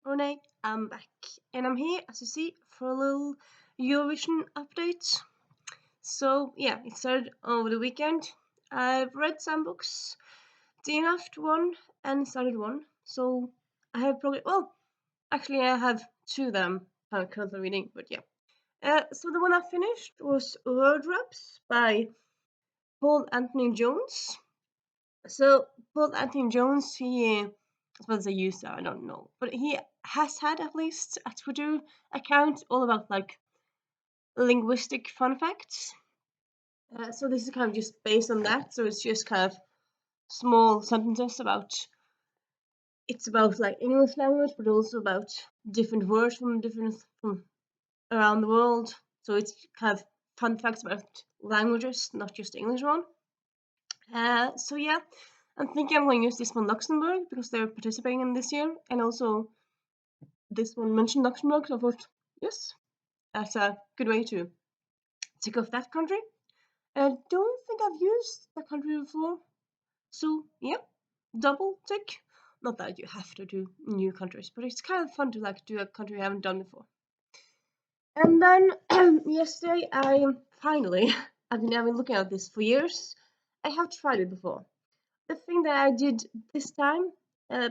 Renee, I'm back, and I'm here, as you see, for a little Eurovision update. So, yeah, it started over the weekend. I've read some books, DNF one, and started one. So, I have probably, well, actually, I have two that I'm currently reading, but yeah. So, the one I finished was Word Raps by Paul Anthony Jones. So Paul Anthony Jones, I suppose they use that, I don't know, but he has had at least a Twitter account all about like linguistic fun facts. So this is kind of just based on that. So it's just kind of small sentences about it's about like English language, but also about different words from around the world. So it's kind of fun facts about languages, not just the English one. So yeah, I'm thinking I'm going to use this one Luxembourg because they're participating in this year, and also this one mentioned Luxembourg. So I thought, yes, that's a good way to tick off that country. I don't think I've used that country before, so yeah, double tick. Not that you have to do new countries, but it's kind of fun to like do a country I haven't done before. And then yesterday, I finally I've been looking at this for years. I have tried it before. The thing that I did this time,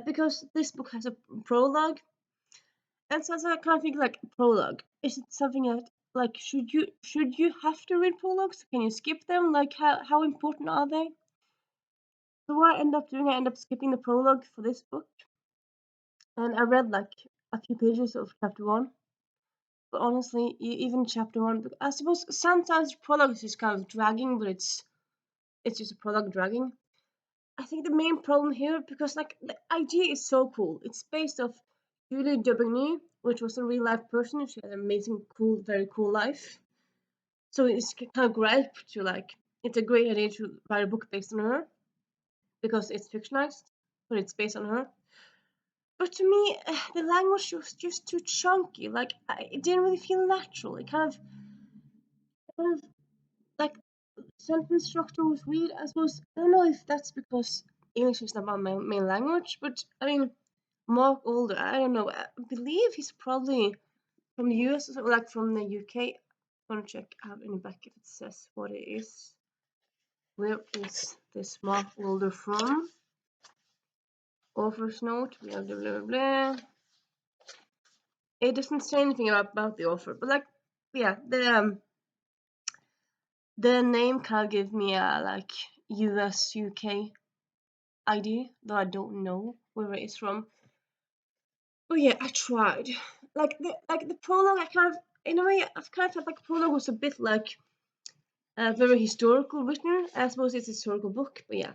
because this book has a prologue, and so I kind of think like prologue. Is it something that like should you have to read prologues? Can you skip them? Like how important are they? So what I end up doing, I end up skipping the prologue for this book, and I read like a few pages of chapter one. But honestly, even chapter one, I suppose sometimes prologue is kind of dragging, but it's just a prologue dragging. I think the main problem here, because like the idea is so cool. It's based off Julie Daubigny, which was a real life person. She had an amazing, cool, very cool life. So it's kind of great to like. It's a great idea to write a book based on her, because it's fictionalized, but it's based on her. But to me, the language was just too chunky. Like it didn't really feel natural. It kind of like sentence structure was weird. I suppose I don't know if that's because English is not my main language, but I mean, Mark Older, I don't know. I believe he's probably from the US or like from the UK. I want to check out in the back if it says what it is. Where is this Mark Older from? Author's note, blah blah blah blah. It doesn't say anything about the author, but like, yeah, the name kind of gives me a like US UK ID, though I don't know where it is from. But yeah, I tried. Like the prologue, I kind of in a way I've kind of felt like the prologue was a bit like very historical written. I suppose it's a historical book, but yeah.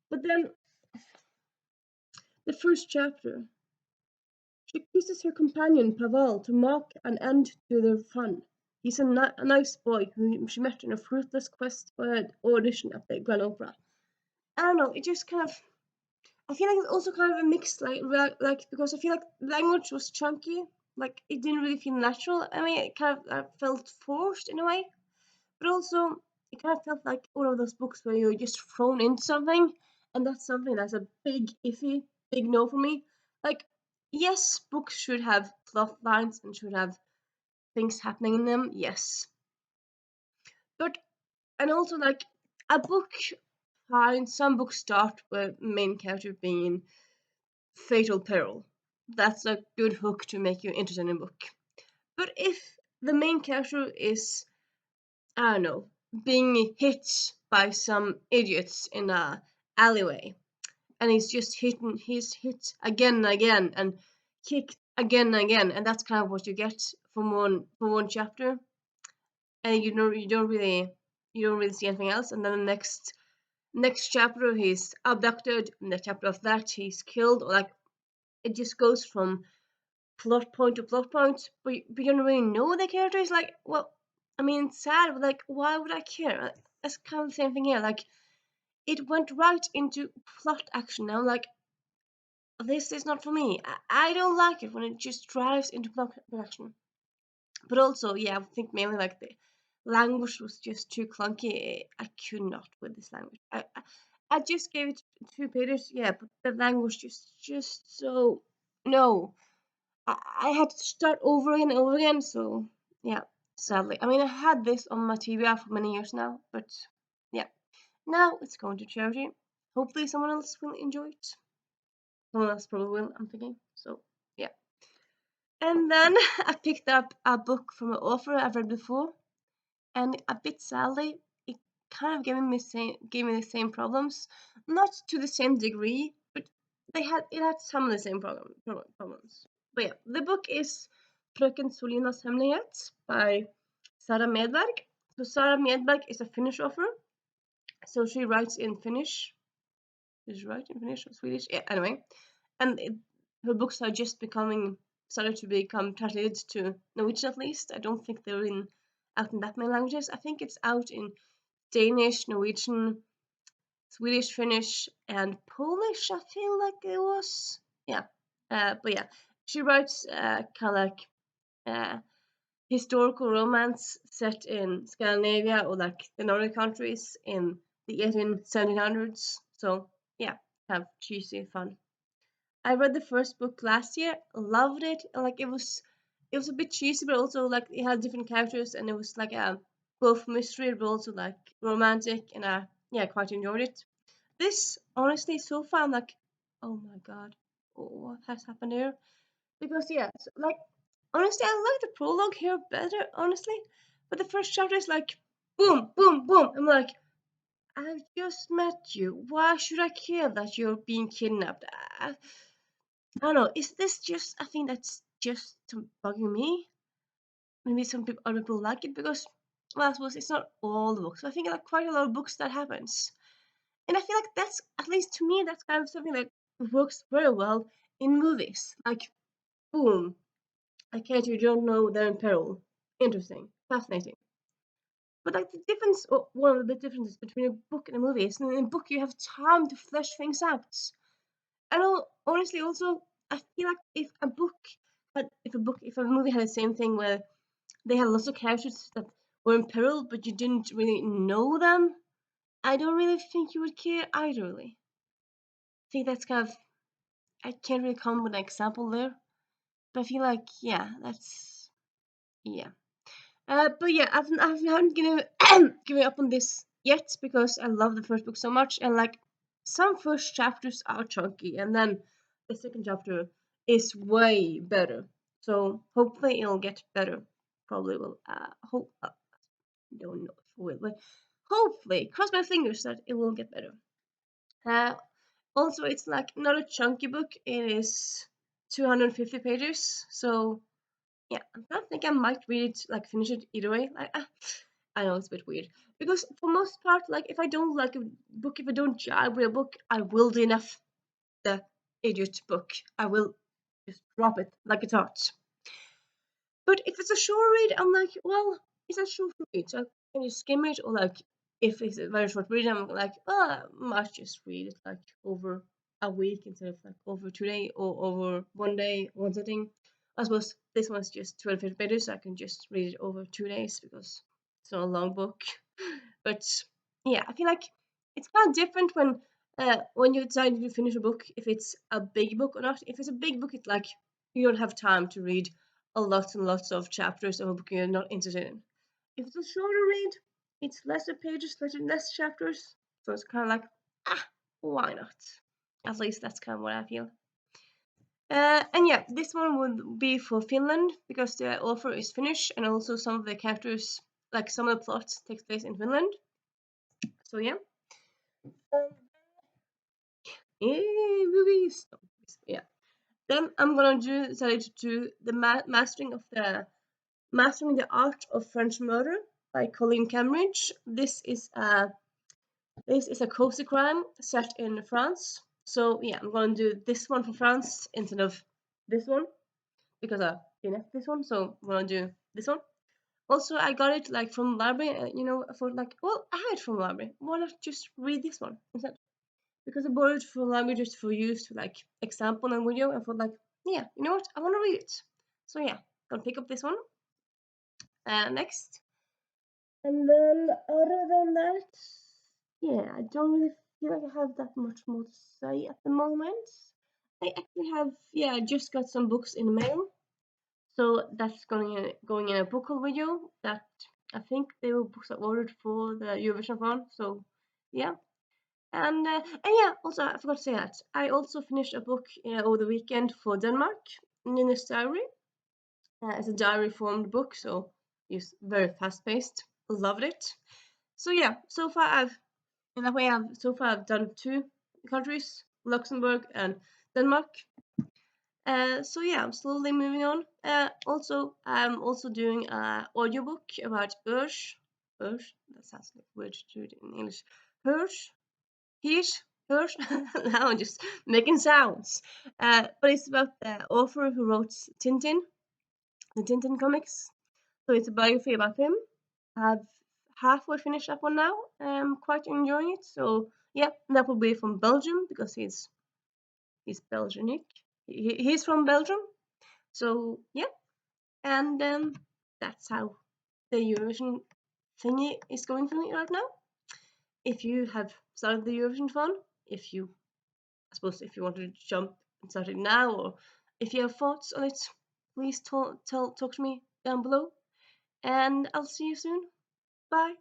But then the first chapter, she kisses her companion Pavel to mark an end to their fun. He's a nice boy who she met in a fruitless quest for an audition at the Grand Opera. I don't know. It just kind of. I feel like it's also kind of a mix, like because I feel like language was chunky. Like it didn't really feel natural. I mean, it kind of felt forced in a way, but also it kind of felt like one of those books where you're just thrown into something, and that's something that's a big iffy, big no for me. Like, yes, books should have plot lines and should have things happening in them. Yes, but and also like a book. Fine, some books start with main character being in fatal peril. That's a good hook to make you interested in a book. But if the main character is, I don't know, being hit by some idiots in a alleyway, and he's hit again and again, and kicked again and again, and that's kind of what you get from one chapter, and you don't really see anything else, and then the next chapter he's abducted, and the chapter of that he's killed, or like it just goes from plot point to plot point, but you don't really know the characters. Like, well, I mean, it's sad, but like, why would I care? That's kind of the same thing here. Like, it went right into plot action. I'm like, this is not for me. I don't like it when it just drives into plot action. But also, yeah, I think mainly like the language was just too clunky. I could not with this language. I just gave it 2 pages, yeah, but the language just so no. I had to start over again and over again. So yeah, sadly. I mean, I had this on my TBR for many years now, but yeah, now it's going to charity. Hopefully, someone else will enjoy it. Someone else probably will. I'm thinking. So yeah. And then I picked up a book from an author I've read before, and a bit sadly, it kind of gave me the same problems, not to the same degree, but it had some of the same problems. But yeah, the book is Fröken Solinas hemlighet by Sara Medberg. So Sara Medberg is a Finnish author, so she writes in Finnish. Does she write in Finnish or Swedish? Yeah, anyway, and her books are just started to become translated to Norwegian at least. I don't think they're out in that many languages. I think it's out in Danish, Norwegian, Swedish, Finnish, and Polish. I feel like it was. Yeah. But yeah, she writes kind of like historical romance set in Scandinavia or like the Nordic countries in the 1700s. So yeah, kind of cheesy fun. I read the first book last year, loved it. Like it was a bit cheesy, but also like it had different characters, and it was like both mystery but also like romantic, and I yeah quite enjoyed it. This honestly so far I'm like, oh my god, what has happened here? Because yeah, like honestly I like the prologue here better, honestly, but the first chapter is like boom, boom, boom. I'm like, I've just met you. Why should I care that you're being kidnapped? I don't know. Is this just a thing that's just bugging me? Maybe some people, other people like it because, well, I suppose it's not all the books. I think like quite a lot of books that happens, and I feel like that's at least to me that's kind of something that works very well in movies. Like, boom, a character you don't know they're in peril. Interesting, fascinating. But like the difference, or one of the differences between a book and a movie is in a book you have time to flesh things out. And honestly, also, I feel like if a movie had the same thing where they had lots of characters that were in peril, but you didn't really know them, I don't really think you would care either. Really, I think that's kind of I can't really come with an example there, but I feel like yeah, that's yeah. But yeah, I haven't given up on this yet because I love the first book so much, and like some first chapters are chunky, and then the second chapter is way better. So hopefully it'll get better. Probably will. Hope. Don't know if it will, but hopefully, cross my fingers that it will get better. Uh, Also, it's like not a chunky book. It is 250 pages, so yeah, I think I might read it, like finish it either way. Like, I know it's a bit weird because for most part, like if I don't like a book, if I don't jive with a book, I will DNF the idiot book. I will just drop it like it's hot. But if it's a short read, I'm like, well, it's a short read, so can you skim it? Or like, if it's a very short read, I'm like, oh, I might just read it like over a week instead of like over 2 days or over one day, one sitting. I suppose this one's just 250 pages, so I can just read it over 2 days because it's not a long book. But yeah, I feel like it's kind of different when you decide to finish a book, if it's a big book or not. If it's a big book, it's like you don't have time to read a lot and lots of chapters of a book you're not interested in. If it's a shorter read, it's lesser pages, less chapters. So it's kind of like, why not? At least that's kind of what I feel. And yeah, this one would be for Finland because the author is Finnish and also some of the characters, like some of the plots, takes place in Finland. So yeah. Movies. Yeah. Then I'm gonna decide to do the Mastering the Art of French Murder by Colleen Cambridge. This is a cozy crime set in France. So yeah, I'm gonna do this one for France instead of this one because I DNF this one. So I'm gonna do this one. Also, I got it like from library. I thought like, well, I had it from library. Why not just read this one instead? Because I bought it from library just for use to like example and video. I thought like, yeah, you know what? I want to read it. So yeah, gonna pick up this one next. And then other than that, yeah, I don't really feel like I have that much more to say at the moment. I actually have, yeah, I just got some books in the mail. So that's going in a book haul video that I think they were books I ordered for the eurovisionathon. So yeah. And yeah, also I forgot to say that I also finished a book over the weekend for Denmark, Nina's Diary. It's a diary formed book, so it's very fast paced. Loved it. So yeah, so far I've done 2 countries, Luxembourg and Denmark. So yeah, I'm slowly moving on. Also, I'm also doing an audiobook about Ursh. Ursh, that sounds like weird to do it in English. Hirsch, Hirsch, Hirsch. Now I'm just making sounds. But it's about the author who wrote Tintin, the Tintin comics. So it's a biography about him. I've halfway finished that one now. I'm quite enjoying it. So yeah, that will be from Belgium because he's Belgianic. He's from Belgium. So yeah, and that's how the Eurovision thingy is going for me right now. If you have started the Eurovision fun, I suppose if you want to jump and start it now, or if you have thoughts on it, please talk to me down below. And I'll see you soon. Bye.